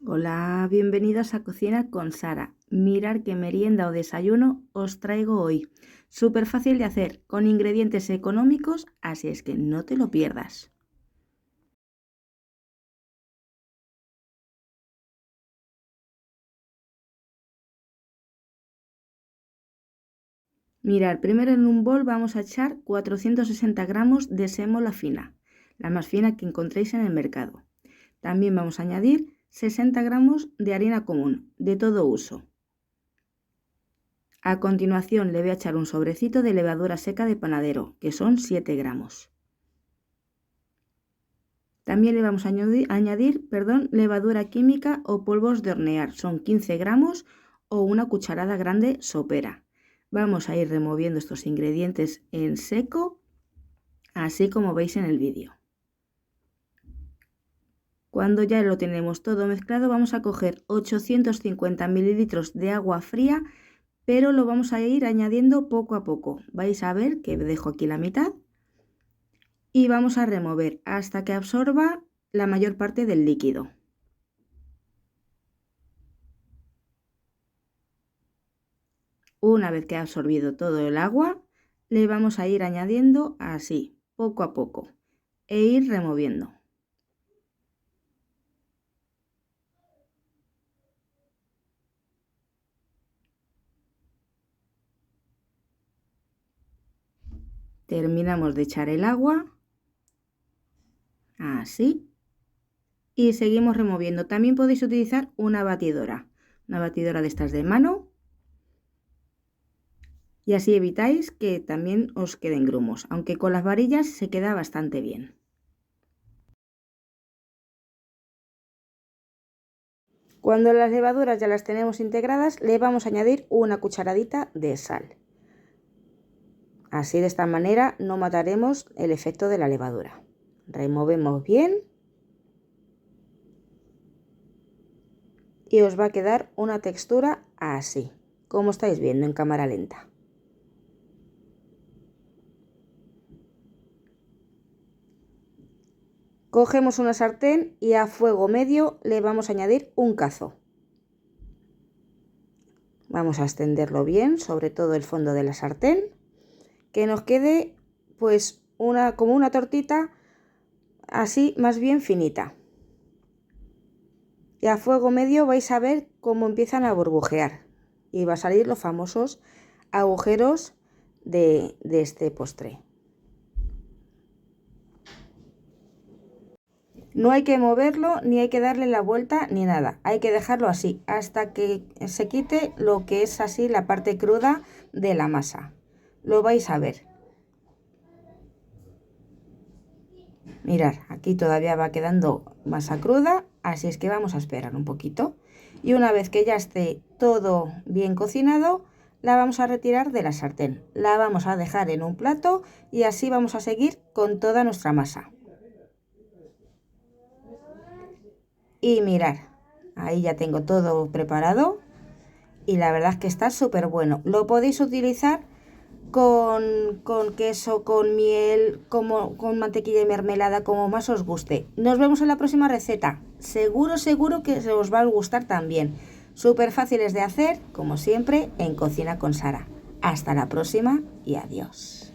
Hola, bienvenidos a Cocina con Sara. Mirad qué merienda o desayuno os traigo hoy. Súper fácil de hacer, con ingredientes económicos, así es que no te lo pierdas. Mirad, primero en un bol vamos a echar 460 gramos de sémola fina, la más fina que encontréis en el mercado. También vamos a añadir 60 gramos de harina común, de todo uso. A continuación le voy a echar un sobrecito de levadura seca de panadero, que son 7 gramos. También le vamos a añadir levadura química o polvos de hornear, son 15 gramos o una cucharada grande sopera. Vamos a ir removiendo estos ingredientes en seco, así como veis en el vídeo. Cuando ya lo tenemos todo mezclado, vamos a coger 850 mililitros de agua fría, pero lo vamos a ir añadiendo poco a poco. Vais a ver que dejo aquí la mitad y vamos a remover hasta que absorba la mayor parte del líquido. Una vez que ha absorbido todo el agua, le vamos a ir añadiendo así, poco a poco, e ir removiendo. Terminamos de echar el agua, así, y seguimos removiendo. También podéis utilizar una batidora de estas de mano, y así evitáis que también os queden grumos, aunque con las varillas se queda bastante bien. Cuando las levaduras ya las tenemos integradas, le vamos a añadir una cucharadita de sal. Así, de esta manera no mataremos el efecto de la levadura. Removemos bien y os va a quedar una textura así, como estáis viendo en cámara lenta. Cogemos una sartén y a fuego medio le vamos a añadir un cazo. Vamos a extenderlo bien sobre todo el fondo de la sartén, que nos quede pues como una tortita así más bien finita. Y a fuego medio vais a ver cómo empiezan a burbujear y va a salir los famosos agujeros de este postre. No hay que moverlo ni hay que darle la vuelta ni nada, hay que dejarlo así hasta que se quite lo que es así la parte cruda de la masa. Lo vais a ver. Mirad, aquí todavía va quedando masa cruda, así es que vamos a esperar un poquito. Y una vez que ya esté todo bien cocinado, la vamos a retirar de la sartén. La vamos a dejar en un plato y así vamos a seguir con toda nuestra masa. Y mirad, ahí ya tengo todo preparado y la verdad es que está súper bueno. Lo podéis utilizar con queso, con miel, con mantequilla y mermelada, como más os guste. Nos vemos en la próxima receta. Seguro que os va a gustar también. Súper fáciles de hacer, como siempre, en Cocina con Sara. Hasta la próxima y adiós.